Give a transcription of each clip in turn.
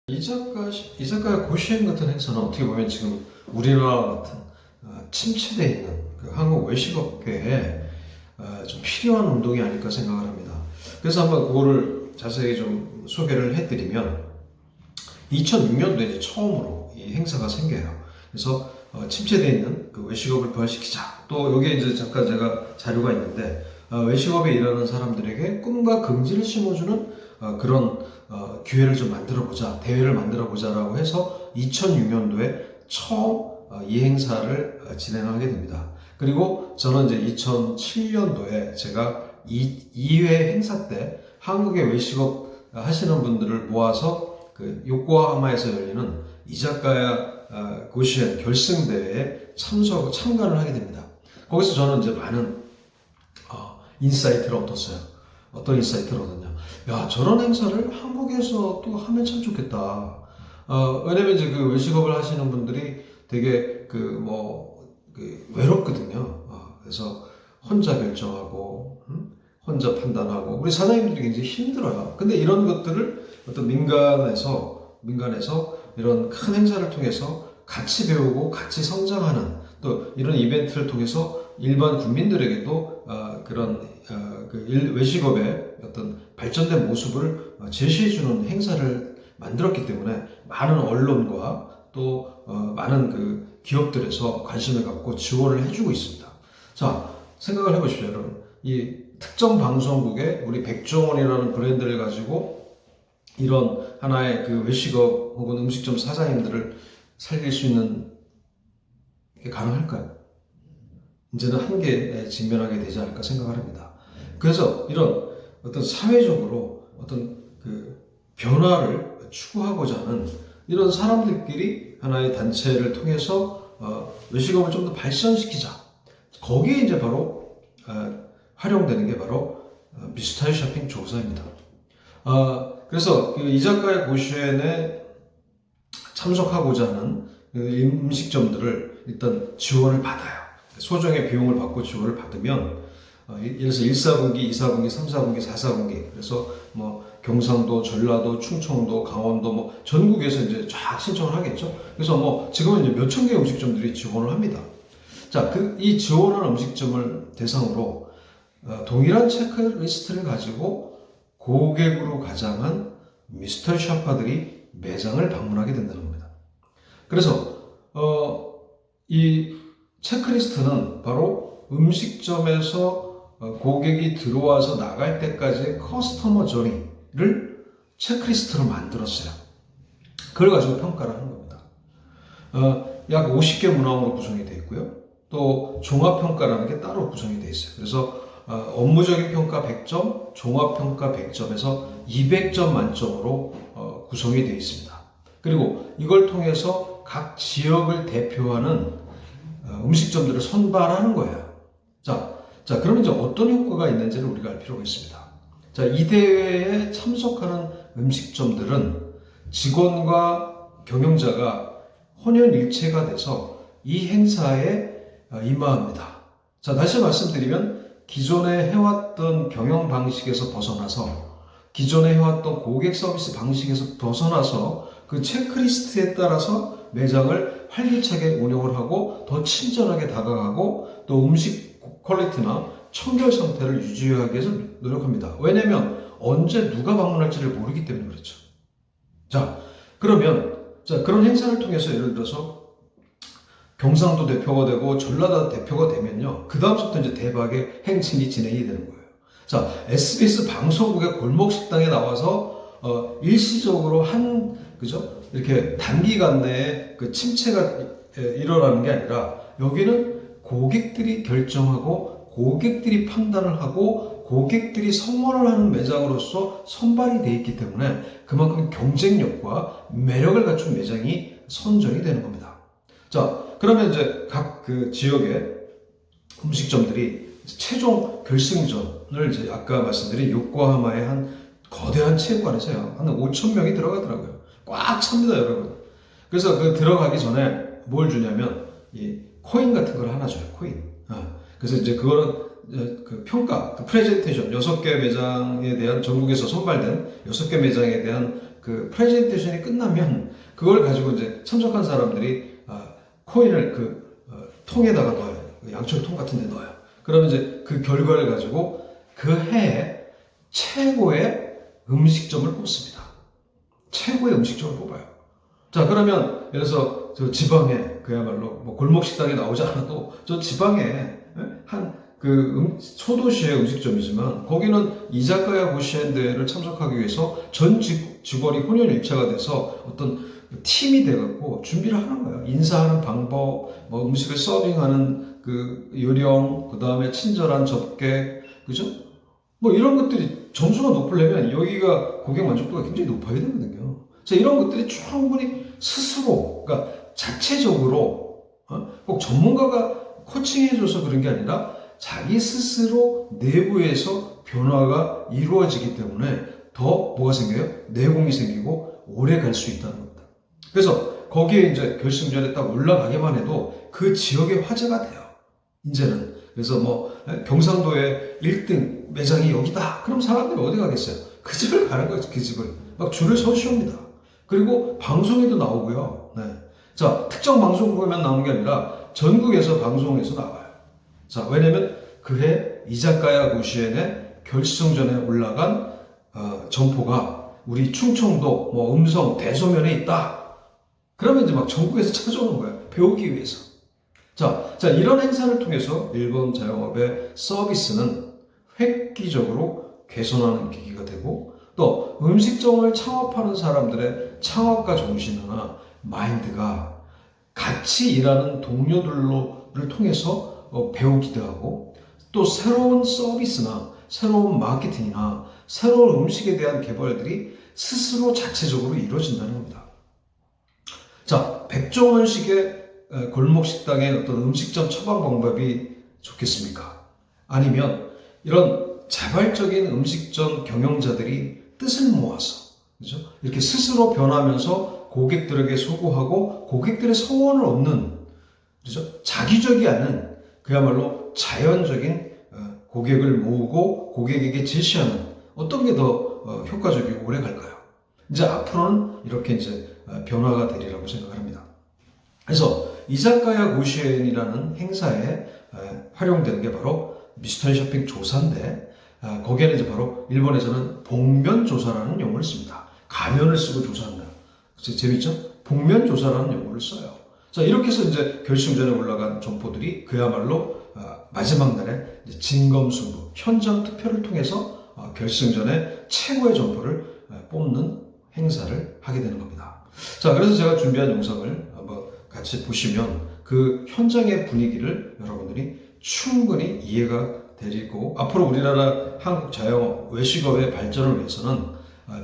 이자카야 고시엔 같은 행사는 어떻게 보면 지금 우리나라 같은 침체되어 있는 그 한국 외식업계에 좀 필요한 운동이 아닐까 생각을 합니다. 그래서 한번 그거를 자세히 좀 소개를 해드리면 2006년도에 이제 처음으로 이 행사가 생겨요. 그래서 침체되어 있는 그 외식업을 부활시키자. 또 여기에 이제 잠깐 제가 자료가 있는데 외식업에 일하는 사람들에게 꿈과 긍지를 심어주는 그런 기회를 좀 만들어보자, 대회를 만들어보자라고 해서 2006년도에 처음 이 행사를 진행하게 됩니다. 그리고 저는 이제 2007년도에 제가 2회 행사 때 한국의 외식업 하시는 분들을 모아서 그 요코하마에서 열리는 이자카야 고시엔 결승대회에 참가를 하게 됩니다. 거기서 저는 이제 많은 인사이트를 얻었어요. 어떤 인사이트를 얻었냐? 야, 저런 행사를 한국에서 또 하면 참 좋겠다. 왜냐면 이제 그 외식업을 하시는 분들이 되게 외롭거든요. 그래서 혼자 결정하고, 혼자 판단하고, 우리 사장님들이 굉장히 힘들어요. 근데 이런 것들을 어떤 민간에서 이런 큰 행사를 통해서 같이 배우고 같이 성장하는 또 이런 이벤트를 통해서 일반 국민들에게도 외식업의 어떤 발전된 모습을 제시해주는 행사를 만들었기 때문에 많은 언론과 또 많은 그 기업들에서 관심을 갖고 지원을 해주고 있습니다. 자, 생각을 해보십시오, 여러분. 이 특정 방송국에 우리 백종원이라는 브랜드를 가지고 이런 하나의 그 외식업 혹은 음식점 사장님들을 살릴 수 있는 게 가능할까요? 이제는 한계에 직면하게 되지 않을까 생각을 합니다. 그래서 이런 어떤 사회적으로 어떤 그 변화를 추구하고자 하는 이런 사람들끼리 하나의 단체를 통해서 외식업을 좀 더 발전시키자. 거기에 이제 바로 활용되는 게 바로 미스터리 쇼핑 조사입니다. 그래서 그 이자카야 고시엔에 참석하고자 하는 음식점들을 일단 지원을 받아요. 소정의 비용을 받고 지원을 받으면 예를 들어서 1사분기, 2사분기, 3사분기, 4사분기 그래서 뭐 경상도, 전라도, 충청도, 강원도 뭐 전국에서 이제 쫙 신청을 하겠죠. 그래서 뭐 지금은 이제 몇천 개의 음식점들이 지원을 합니다. 자, 이 지원한 음식점을 대상으로 동일한 체크리스트를 가지고 고객으로 가장한 미스터리 샤파들이 매장을 방문하게 된다는 겁니다. 그래서 이 체크리스트는 바로 음식점에서 고객이 들어와서 나갈 때까지의 커스터머 저니를 체크리스트로 만들었어요. 그걸 가지고 평가를 하는 겁니다. 약 50개 문항으로 구성이 되어 있고요. 또 종합평가라는 게 따로 구성이 되어 있어요. 그래서 업무적인 평가 100점, 종합평가 100점에서 200점 만점으로 구성이 되어 있습니다. 그리고 이걸 통해서 각 지역을 대표하는 음식점들을 선발하는 거예요. 자, 그러면 이제 어떤 효과가 있는지를 우리가 알 필요가 있습니다. 자, 이 대회에 참석하는 음식점들은 직원과 경영자가 혼연일체가 돼서 이 행사에 임하합니다. 자, 다시 말씀드리면 기존에 해왔던 경영 방식에서 벗어나서 기존에 해왔던 고객 서비스 방식에서 벗어나서 그 체크리스트에 따라서 매장을 활기차게 운영을 하고 더 친절하게 다가가고 또 음식 퀄리티나 청결 상태를 유지하기 위해서 노력합니다. 왜냐하면 언제 누가 방문할지를 모르기 때문에 그렇죠. 자, 그러면 그런 행사를 통해서 예를 들어서 경상도 대표가 되고 전라도 대표가 되면요. 그 다음부터 이제 대박의 행진이 진행이 되는 거예요. 자, SBS 방송국의 골목 식당에 나와서 일시적으로 그죠? 이렇게 단기간 내에 그 침체가 일어나는 게 아니라 여기는 고객들이 결정하고 고객들이 판단을 하고 고객들이 선물을 하는 매장으로서 선발이 되어 있기 때문에 그만큼 경쟁력과 매력을 갖춘 매장이 선정이 되는 겁니다. 자, 그러면 이제 각 그 지역의 음식점들이 최종 결승전을 이제 아까 말씀드린 요코하마의 한 거대한 체육관에서요. 한 5천 명이 들어가더라고요. 꽉 찹니다, 여러분. 그래서 그 들어가기 전에 뭘 주냐면 이 코인 같은 걸 하나 줘요. 코인. 그래서 이제 그거는 그 평가, 그 프레젠테이션 6개 매장에 대한 전국에서 선발된 6개 매장에 대한 그 프레젠테이션이 끝나면 그걸 가지고 이제 참석한 사람들이 코인을 통에다가 넣어요. 양철통 같은 데 넣어요. 그러면 이제 그 결과를 가지고 그 해에 최고의 음식점을 뽑습니다. 최고의 음식점을 뽑아요. 자, 그러면 예를 들어서 저 지방에 그야말로 뭐 골목 식당에 나오지 않아도 저 지방에 한 소도시의 음식점이지만 거기는 이자카야 고시엔 대회를 참석하기 위해서 전 직원이 혼연일체가 돼서 어떤 팀이 돼갖고 준비를 하는 거예요. 인사하는 방법, 뭐 음식을 서빙하는 그 요령, 그 다음에 친절한 접객, 그죠? 뭐 이런 것들이 점수가 높으려면 여기가 고객 만족도가 굉장히 높아야 되거든요. 자, 이런 것들이 충분히 스스로, 그러니까 자체적으로 꼭 전문가가 코칭해줘서 그런 게 아니라 자기 스스로 내부에서 변화가 이루어지기 때문에 더 뭐가 생겨요? 내공이 생기고 오래 갈 수 있다는 겁니다. 그래서 거기에 이제 결승전에 딱 올라가기만 해도 그 지역의 화제가 돼요. 이제는. 그래서 뭐 경상도에 1등 매장이 여기다. 그럼 사람들이 어디 가겠어요? 그 집을 가는 거죠. 그 집을. 막 줄을 서시옵니다. 그리고 방송에도 나오고요. 네. 자, 특정 방송국에만 나오는 게 아니라 전국에서 방송에서 나와요. 자, 왜냐면 그해 이자카야 고시엔의 결승전에 올라간 점포가 우리 충청도 뭐 음성 대소면에 있다. 그러면 이제 막 전국에서 찾아오는 거예요. 배우기 위해서. 자, 이런 행사를 통해서 일본 자영업의 서비스는 획기적으로 개선하는 계기가 되고 또 음식점을 창업하는 사람들의 창업가 정신이나 마인드가 같이 일하는 동료들을 통해서 배우기도 하고 또 새로운 서비스나 새로운 마케팅이나 새로운 음식에 대한 개발들이 스스로 자체적으로 이루어진다는 겁니다. 자, 백종원식의 골목식당의 어떤 음식점 처방 방법이 좋겠습니까? 아니면 이런 자발적인 음식점 경영자들이 뜻을 모아서 그죠? 이렇게 스스로 변하면서 고객들에게 소구하고 고객들의 소원을 얻는 그죠? 자기적이 않은 그야말로 자연적인 고객을 모으고 고객에게 제시하는 어떤 게 더 효과적이고 오래 갈까요? 이제 앞으로는 이렇게 이제 변화가 되리라고 생각합니다. 그래서 이자카야 고시엔이라는 행사에 활용되는 게 바로 미스터리 쇼핑 조사인데 거기에는 이제 바로 일본에서는 복면 조사라는 용어를 씁니다. 가면을 쓰고 조사한다. 재밌죠? 복면 조사라는 용어를 써요. 자, 이렇게 해서 이제 결승전에 올라간 점포들이 그야말로 마지막 날에 진검승부, 현장 투표를 통해서 결승전에 최고의 점포를 뽑는 행사를 하게 되는 겁니다. 자, 그래서 제가 준비한 영상을 한번 같이 보시면 그 현장의 분위기를 여러분들이 충분히 이해가 되리고 앞으로 우리나라 한국 자영업, 외식업의 발전을 위해서는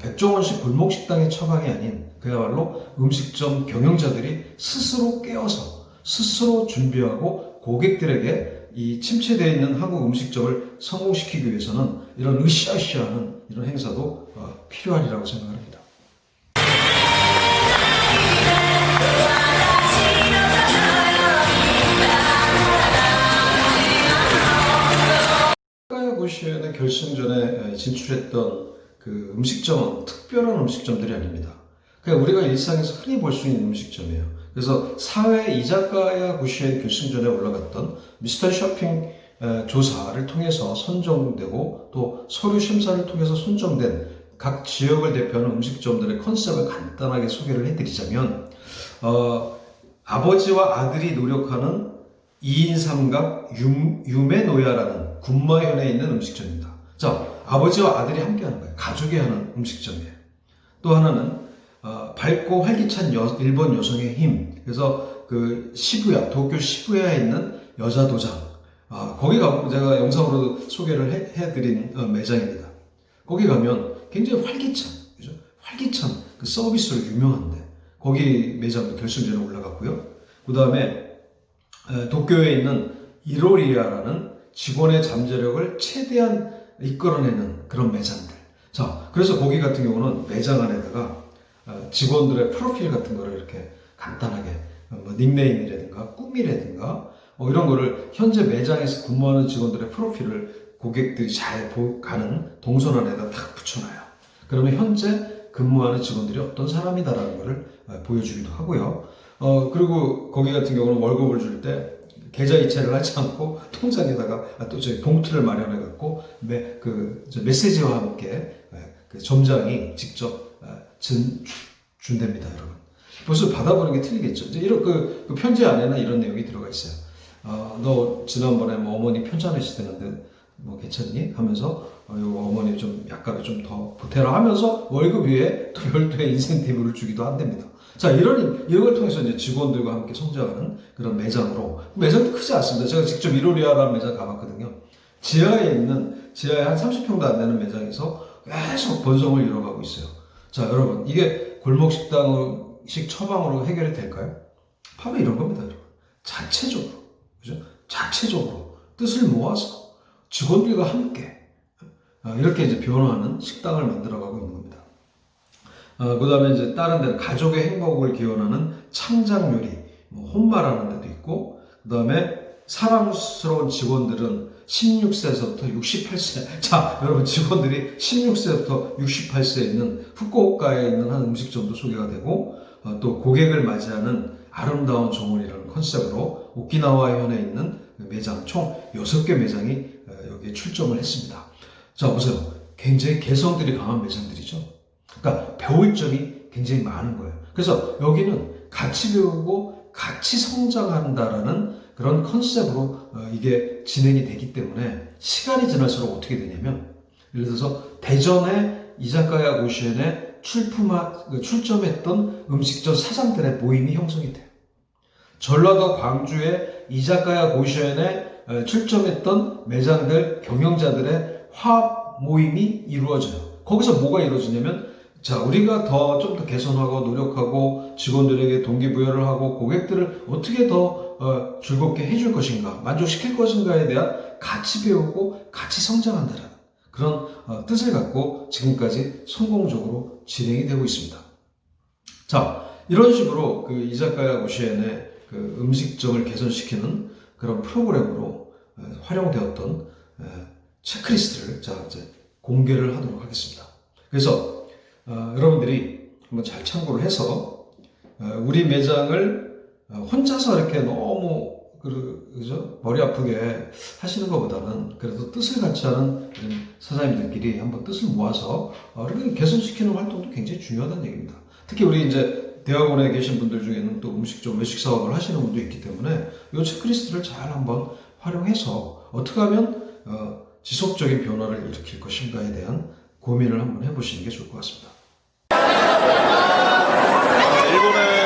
백종원식 골목식당의 처방이 아닌 그야말로 음식점 경영자들이 스스로 깨어서 스스로 준비하고 고객들에게 이 침체되어 있는 한국 음식점을 성공시키기 위해서는 이런 으쌰으쌰하는 이런 행사도 필요하리라고 생각합니다. 이자카야 고시엔의 결승전에 진출했던 그 음식점은 특별한 음식점들이 아닙니다. 그냥 우리가 일상에서 흔히 볼 수 있는 음식점이에요. 그래서 사회 이자카야 고시엔 결승전에 올라갔던 미스터리 쇼핑 조사를 통해서 선정되고 또 서류 심사를 통해서 선정된 각 지역을 대표하는 음식점들의 컨셉을 간단하게 소개를 해드리자면 아버지와 아들이 노력하는 2인 삼각 유메노야라는 군마현에 있는 음식점입니다. 자, 아버지와 아들이 함께 하는 거예요. 가족이 하는 음식점이에요. 또 하나는 밝고 활기찬 일본 여성의 힘. 그래서 그 시부야, 도쿄 시부야에 있는 여자 도장. 거기 가고 제가 영상으로 소개를 해드린 매장입니다. 거기 가면 굉장히 활기찬, 그죠? 활기찬 그 서비스로 유명한데 거기 매장도 결승전에 올라갔고요. 그 다음에 도쿄에 있는 이로리아라는 직원의 잠재력을 최대한 이끌어내는 그런 매장들. 자, 그래서 거기 같은 경우는 매장 안에다가 직원들의 프로필 같은 거를 이렇게 간단하게 뭐 닉네임이라든가 꿈이라든가 이런 거를 현재 매장에서 근무하는 직원들의 프로필을 고객들이 잘 가는 동선 안에다 딱 붙여놔요. 그러면 현재 근무하는 직원들이 어떤 사람이다라는 것을 보여주기도 하고요. 그리고 거기 같은 경우는 월급을 줄 때 계좌 이체를 하지 않고 통장에다가 또 저희 봉투를 마련해 갖고 메시지와 함께 그 점장이 직접 준답니다, 여러분. 벌써 받아보는 게 틀리겠죠. 이제 이런 그 편지 안에는 이런 내용이 들어가 있어요. 너 지난번에 뭐 어머니 편찮으실 때는데 뭐 괜찮니? 하면서 요 어머니 좀 약간을 좀 더 보태라 하면서 월급 위에 또 별도의 인센티브를 주기도 한답니다. 자, 이걸 통해서 이제 직원들과 함께 성장하는 그런 매장으로, 매장도 크지 않습니다. 제가 직접 이로리아라는 매장 가봤거든요. 지하에 한 30평도 안 되는 매장에서 계속 번성을 이뤄가고 있어요. 자, 여러분, 이게 골목 식당식 처방으로 해결이 될까요? 바로 이런 겁니다, 여러분. 자체적으로, 그죠? 자체적으로 뜻을 모아서 직원들과 함께 이렇게 이제 변화하는 식당을 만들어가고 있는 겁니다. 그 다음에 이제 다른 데는 가족의 행복을 기원하는 창작요리, 혼마라는 데도 있고, 그 다음에 사랑스러운 직원들은 16세에서부터 68세. 자, 여러분, 직원들이 16세부터 68세에 있는 후쿠오카에 있는 한 음식점도 소개가 되고, 또 고객을 맞이하는 아름다운 정원이라는 컨셉으로 오키나와 현에 있는 매장, 총 6개 매장이 여기에 출점을 했습니다. 자, 보세요. 굉장히 개성들이 강한 매장들이죠. 그러니까 배울 점이 굉장히 많은 거예요. 그래서 여기는 같이 배우고 같이 성장한다라는 그런 컨셉으로 이게 진행이 되기 때문에 시간이 지날수록 어떻게 되냐면, 예를 들어서 대전의 이자카야 고시엔에 출점했던 음식점 사장들의 모임이 형성이 돼요. 전라도 광주의 이자카야 고시엔에 출점했던 매장들 경영자들의 화합 모임이 이루어져요. 거기서 뭐가 이루어지냐면, 자, 우리가 좀 더 개선하고 노력하고 직원들에게 동기부여를 하고 고객들을 어떻게 더 즐겁게 해줄 것인가, 만족시킬 것인가에 대한 같이 배우고 같이 성장한다는 그런 뜻을 갖고 지금까지 성공적으로 진행이 되고 있습니다. 자, 이런 식으로 그 이자카야 고시엔의 그 음식점을 개선시키는 그런 프로그램으로 활용되었던 체크리스트를 자, 이제 공개를 하도록 하겠습니다. 그래서 여러분들이 한번 잘 참고를 해서 우리 매장을 혼자서 이렇게 너무 그죠? 머리 아프게 하시는 것보다는 그래도 뜻을 같이 하는 사장님들끼리 한번 뜻을 모아서 이렇게 개선시키는 활동도 굉장히 중요하다는 얘기입니다. 특히 우리 이제 대학원에 계신 분들 중에는 또 음식점 외식 사업을 하시는 분도 있기 때문에 이 체크리스트를 잘 한번 활용해서 어떻게 하면 지속적인 변화를 일으킬 것인가에 대한 고민을 한번 해보시는 게 좋을 것 같습니다. 일본에